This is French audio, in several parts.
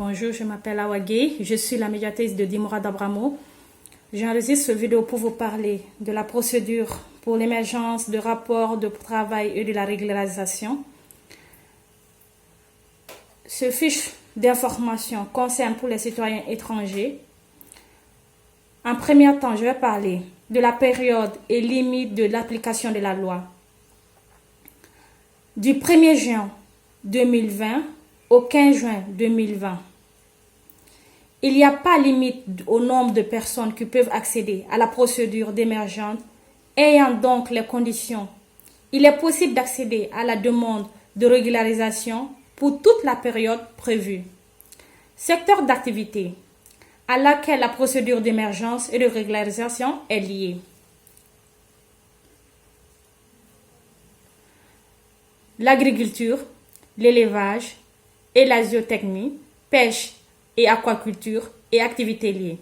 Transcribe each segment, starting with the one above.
Bonjour, je m'appelle Awa Gueye, je suis la médiatrice de Dimora d'Abramo. J'enregistre cette vidéo pour vous parler de la procédure pour l'émergence de rapports de travail et de la régularisation. Ce fiche d'information concerne pour les citoyens étrangers. En premier temps, je vais parler de la période et limite de l'application de la loi. Du 1er juin 2020 au 15 juin 2020, il n'y a pas limite au nombre de personnes qui peuvent accéder à la procédure d'émergence ayant donc les conditions. Il est possible d'accéder à la demande de régularisation pour toute la période prévue. Secteur d'activité à laquelle la procédure d'émergence et de régularisation est liée. L'agriculture, l'élevage et la zootechnie, pêche et aquaculture et activités liées.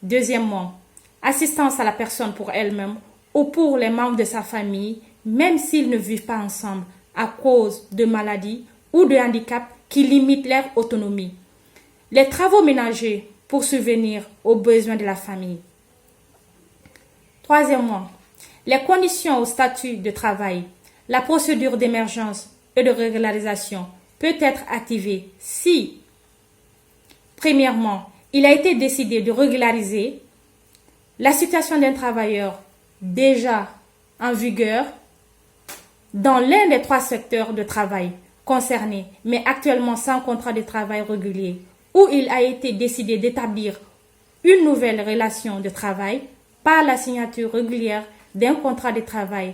Deuxièmement, assistance à la personne pour elle-même ou pour les membres de sa famille, même s'ils ne vivent pas ensemble à cause de maladies ou de handicaps qui limitent leur autonomie. Les travaux ménagers pour subvenir aux besoins de la famille. Troisièmement, les conditions au statut de travail. La procédure d'émergence et de régularisation peut être activée si, premièrement, il a été décidé de régulariser la situation d'un travailleur déjà en vigueur dans l'un des 3 secteurs de travail concernés, mais actuellement sans contrat de travail régulier, ou il a été décidé d'établir une nouvelle relation de travail par la signature régulière d'un contrat de travail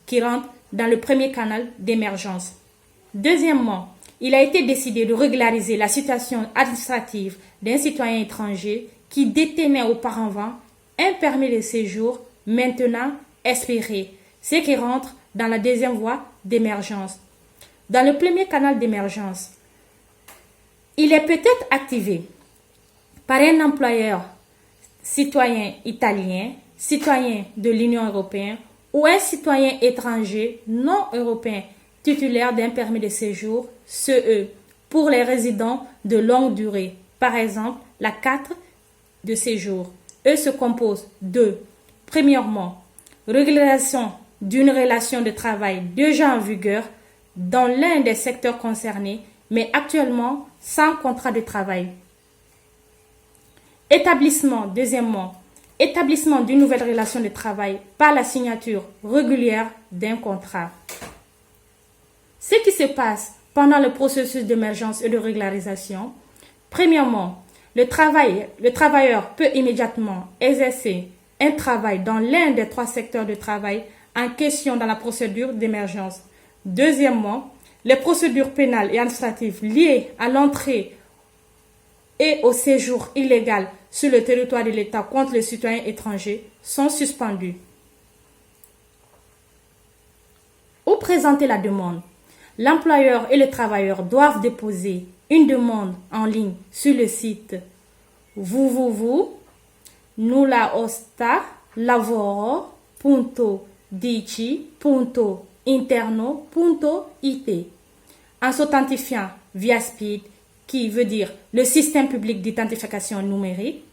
qui rentre dans le premier canal d'émergence. Deuxièmement, il a été décidé de régulariser la situation administrative d'un citoyen étranger qui détenait auparavant un permis de séjour maintenant expiré, ce qui rentre dans la deuxième voie d'émergence. Dans le premier canal d'émergence, il est peut-être activé par un employeur citoyen italien, citoyen de l'Union européenne ou un citoyen étranger non européen titulaire d'un permis de séjour, CE, pour les résidents de longue durée, par exemple la carte de séjour. E se compose de, premièrement, régularisation d'une relation de travail déjà en vigueur dans l'un des secteurs concernés, mais actuellement sans contrat de travail. Établissement, deuxièmement, établissement d'une nouvelle relation de travail par la signature régulière d'un contrat. Ce qui se passe pendant le processus d'émergence et de régularisation, premièrement, le travailleur peut immédiatement exercer un travail dans l'un des 3 secteurs de travail en question dans la procédure d'émergence. Deuxièmement, les procédures pénales et administratives liées à l'entrée et au séjour illégal sur le territoire de l'État contre les citoyens étrangers sont suspendues. Où présenter la demande? L'employeur et le travailleur doivent déposer une demande en ligne sur le site www.nullaosta.dici.interno.it en s'authentifiant via SPID, qui veut dire le système public d'identification numérique.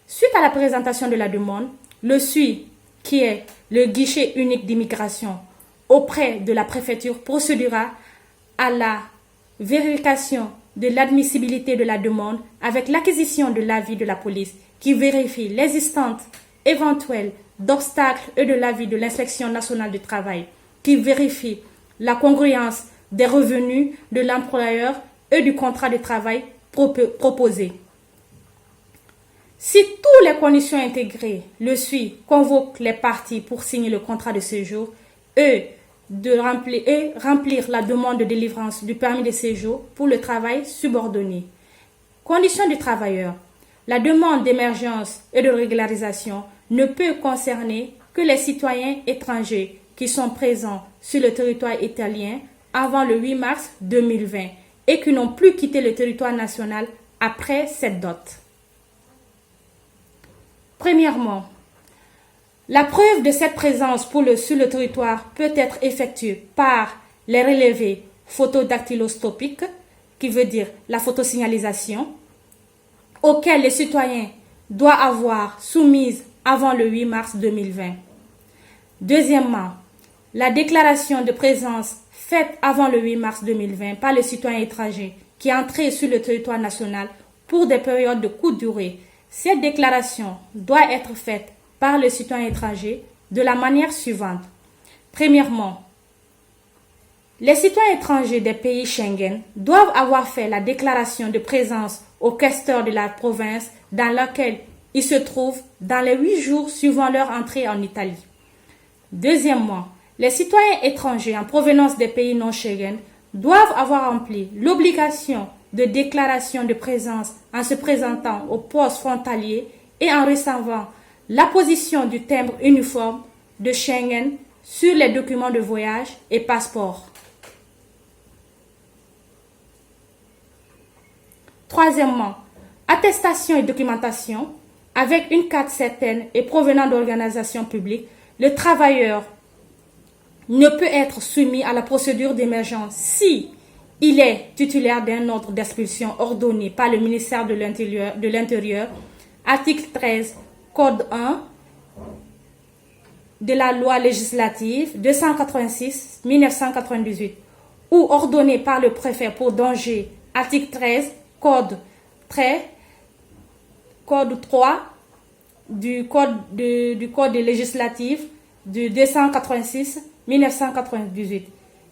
Suite à la présentation de la demande, le SUI, qui est le guichet unique d'immigration auprès de la préfecture, procédera à la vérification de l'admissibilité de la demande avec l'acquisition de l'avis de la police qui vérifie l'existence éventuelle d'obstacles et de l'avis de l'inspection nationale du travail qui vérifie la congruence des revenus de l'employeur et du contrat de travail proposé. Si toutes les conditions intégrées, le SUI convoque les parties pour signer le contrat de séjour et remplir la demande de délivrance du permis de séjour pour le travail subordonné. Conditions du travailleur. La demande d'émergence et de régularisation ne peut concerner que les citoyens étrangers qui sont présents sur le territoire italien avant le 8 mars 2020 et qui n'ont plus quitté le territoire national après cette date. Premièrement, la preuve de cette présence sur le territoire peut être effectuée par les relevés photodactyloscopiques qui veut dire la photosignalisation, auquel les citoyens doivent avoir soumise avant le 8 mars 2020. Deuxièmement, la déclaration de présence faite avant le 8 mars 2020 par les citoyens étrangers qui entraient sur le territoire national pour des périodes de courte durée. Cette déclaration doit être faite par les citoyens étrangers de la manière suivante. Premièrement, les citoyens étrangers des pays Schengen doivent avoir fait la déclaration de présence au questeur de la province dans laquelle ils se trouvent dans les 8 jours suivant leur entrée en Italie. Deuxièmement, les citoyens étrangers en provenance des pays non Schengen doivent avoir rempli l'obligation de déclaration de présence en se présentant au poste frontalier et en recevant l'apposition du timbre uniforme de Schengen sur les documents de voyage et passeports. Troisièmement, attestation et documentation. Avec une carte certaine et provenant d'organisations publiques, le travailleur ne peut être soumis à la procédure d'émergence si il est titulaire d'un ordre d'expulsion ordonné par le ministère de l'Intérieur, article 13, code 1 de la loi législative 286-1998, ou ordonné par le préfet pour danger, article 13, code 3 du code législatif de 286-1998.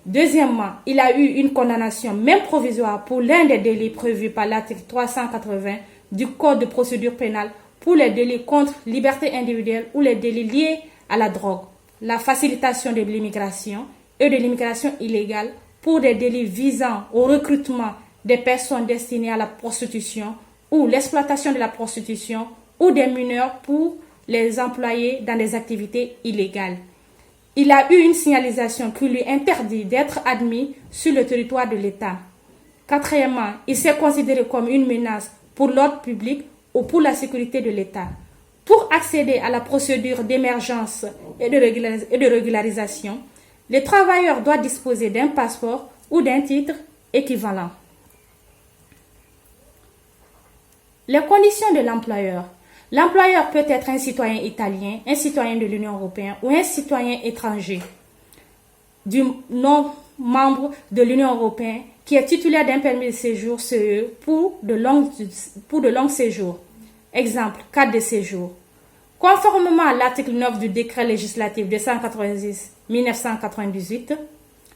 Deuxièmement, il a eu une condamnation, même provisoire, pour l'un des délits prévus par l'article 380 du Code de procédure pénale pour les délits contre liberté individuelle ou les délits liés à la drogue, la facilitation de l'immigration et de l'immigration illégale pour des délits visant au recrutement des personnes destinées à la prostitution ou l'exploitation de la prostitution ou des mineurs pour les employer dans des activités illégales. Il a eu une signalisation qui lui interdit d'être admis sur le territoire de l'État. Quatrièmement, il s'est considéré comme une menace pour l'ordre public ou pour la sécurité de l'État. Pour accéder à la procédure d'émergence et de régularisation, le travailleur doit disposer d'un passeport ou d'un titre équivalent. Les conditions de l'employeur. L'employeur peut être un citoyen italien, un citoyen de l'Union européenne ou un citoyen étranger du non-membre de l'Union européenne qui est titulaire d'un permis de séjour CE pour de longs séjours. Exemple, carte de séjour. Conformément à l'article 9 du décret législatif 290-1998,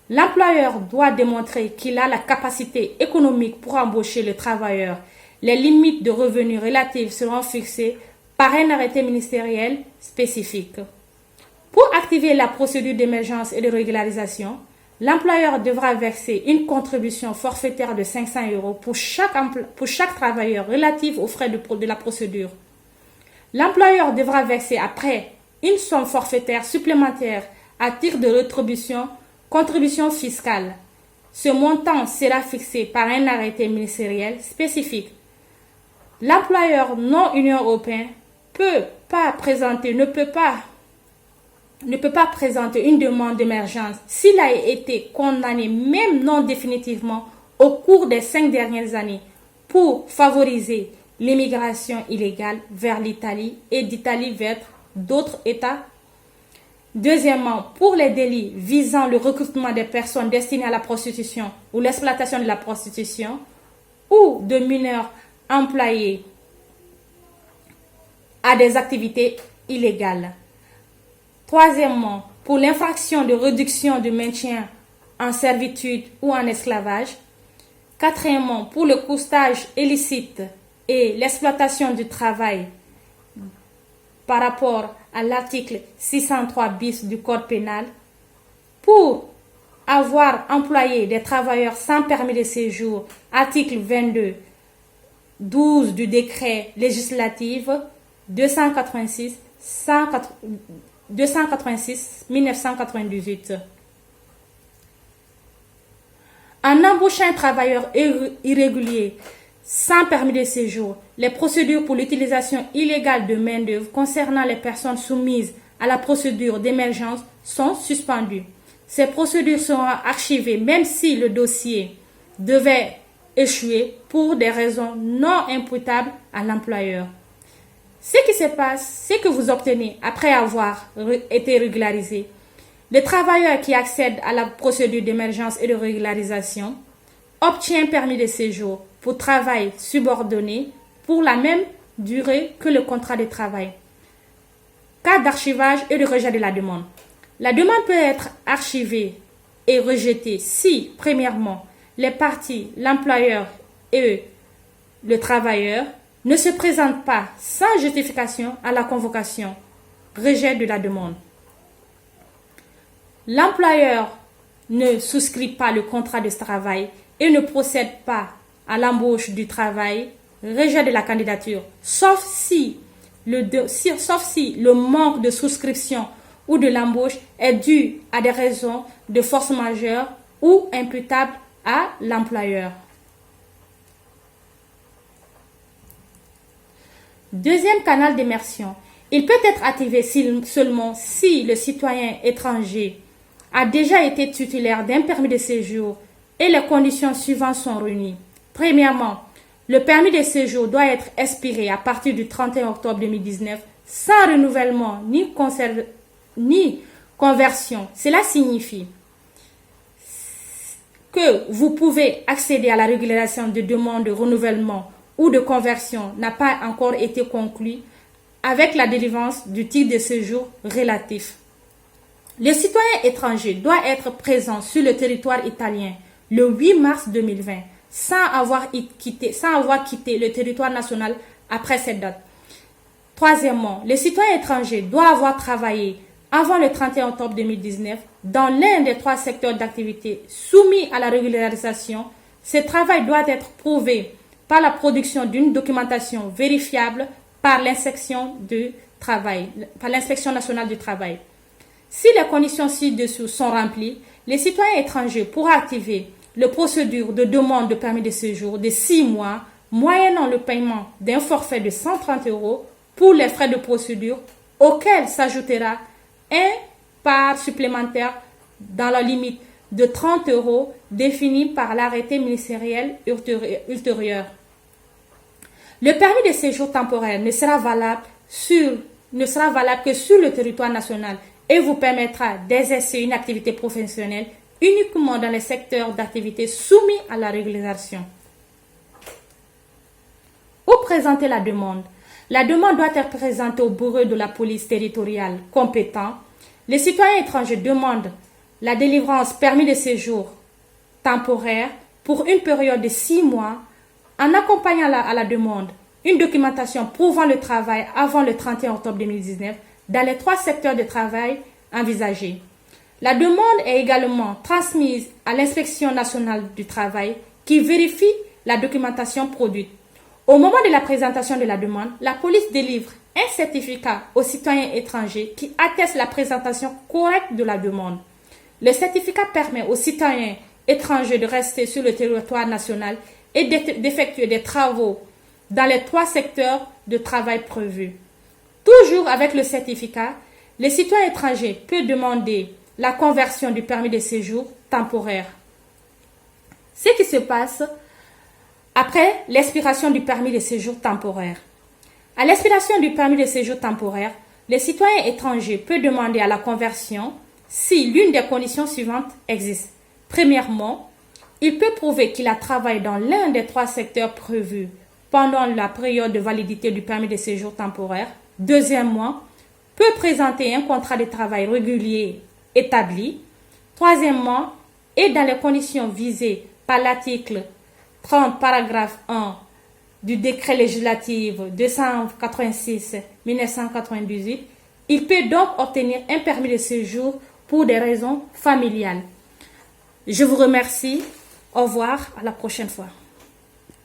l'employeur doit démontrer qu'il a la capacité économique pour embaucher le travailleur. Les limites de revenus relatives seront fixées par un arrêté ministériel spécifique. Pour activer la procédure d'émergence et de régularisation, l'employeur devra verser une contribution forfaitaire de 500 € pour chaque travailleur relative aux frais de la procédure. L'employeur devra verser après une somme forfaitaire supplémentaire à titre de contribution fiscale. Ce montant sera fixé par un arrêté ministériel spécifique. L'employeur non Union européenne ne peut pas présenter une demande d'émergence s'il a été condamné, même non définitivement, au cours des 5 dernières années pour favoriser l'immigration illégale vers l'Italie et d'Italie vers d'autres États. Deuxièmement, pour les délits visant le recrutement des personnes destinées à la prostitution ou l'exploitation de la prostitution ou de mineurs employés à des activités illégales. Troisièmement, pour l'infraction de réduction de maintien en servitude ou en esclavage. Quatrièmement, pour le courtage illicite et l'exploitation du travail par rapport à l'article 603 bis du Code pénal, pour avoir employé des travailleurs sans permis de séjour, article 22, 12 du décret législatif 286-1998. En embauchant un travailleur irrégulier sans permis de séjour, les procédures pour l'utilisation illégale de main-d'œuvre concernant les personnes soumises à la procédure d'émergence sont suspendues. Ces procédures seront archivées même si le dossier devait échoué pour des raisons non imputables à l'employeur. Ce qui se passe, c'est que vous obtenez, après avoir été régularisé, le travailleur qui accède à la procédure d'émergence et de régularisation obtient un permis de séjour pour travail subordonné pour la même durée que le contrat de travail. Cas d'archivage et de rejet de la demande. La demande peut être archivée et rejetée si, premièrement, les parties, l'employeur et le travailleur, ne se présentent pas sans justification à la convocation. Rejet de la demande. L'employeur ne souscrit pas le contrat de travail et ne procède pas à l'embauche du travail. Rejet de la candidature, sauf si le manque de souscription ou de l'embauche est dû à des raisons de force majeure ou imputable à l'employeur. Deuxième canal d'immersion. Il peut être activé seulement si le citoyen étranger a déjà été titulaire d'un permis de séjour et les conditions suivantes sont réunies. Premièrement, le permis de séjour doit être expiré à partir du 31 octobre 2019 sans renouvellement ni conversion. Cela signifie que vous pouvez accéder à la régularisation de demande de renouvellement ou de conversion n'a pas encore été conclue avec la délivrance du titre de séjour relatif. Le citoyen étranger doit être présent sur le territoire italien le 8 mars 2020 sans avoir quitté le territoire national après cette date. Troisièmement, le citoyen étranger doit avoir travaillé avant le 31 octobre 2019 dans l'un des 3 secteurs d'activité soumis à la régularisation. Ce travail doit être prouvé par la production d'une documentation vérifiable par l'inspection nationale du travail. Si les conditions ci-dessous sont remplies, le citoyen étranger pourra activer la procédure de demande de permis de séjour de 6 mois, moyennant le paiement d'un forfait de 130 € pour les frais de procédure, auquel s'ajoutera un part supplémentaire dans la limite de 30 € définie par l'arrêté ministériel ultérieur. Le permis de séjour temporaire ne sera valable que sur le territoire national et vous permettra d'exercer une activité professionnelle uniquement dans les secteurs d'activité soumis à la régularisation. Où présenter la demande? La demande doit être présentée au bureau de la police territoriale compétent. Les citoyens étrangers demandent la délivrance permis de séjour temporaire pour une période de 6 mois en accompagnant à la demande une documentation prouvant le travail avant le 31 octobre 2019 dans les 3 secteurs de travail envisagés. La demande est également transmise à l'inspection nationale du travail qui vérifie la documentation produite. Au moment de la présentation de la demande, la police délivre un certificat aux citoyens étrangers qui atteste la présentation correcte de la demande. Le certificat permet aux citoyens étrangers de rester sur le territoire national et d'effectuer des travaux dans les 3 secteurs de travail prévus. Toujours avec le certificat, le citoyen étranger peut demander la conversion du permis de séjour temporaire. Ce qui se passe après l'expiration du permis de séjour temporaire. À l'expiration du permis de séjour temporaire, le citoyen étranger peut demander à la conversion si l'une des conditions suivantes existe. Premièrement, il peut prouver qu'il a travaillé dans l'un des 3 secteurs prévus pendant la période de validité du permis de séjour temporaire. Deuxièmement, peut présenter un contrat de travail régulier établi. Troisièmement, et dans les conditions visées par l'article 30, paragraphe 1 du décret législatif 286-1998, il peut donc obtenir un permis de séjour pour des raisons familiales. Je vous remercie. Au revoir, à la prochaine fois.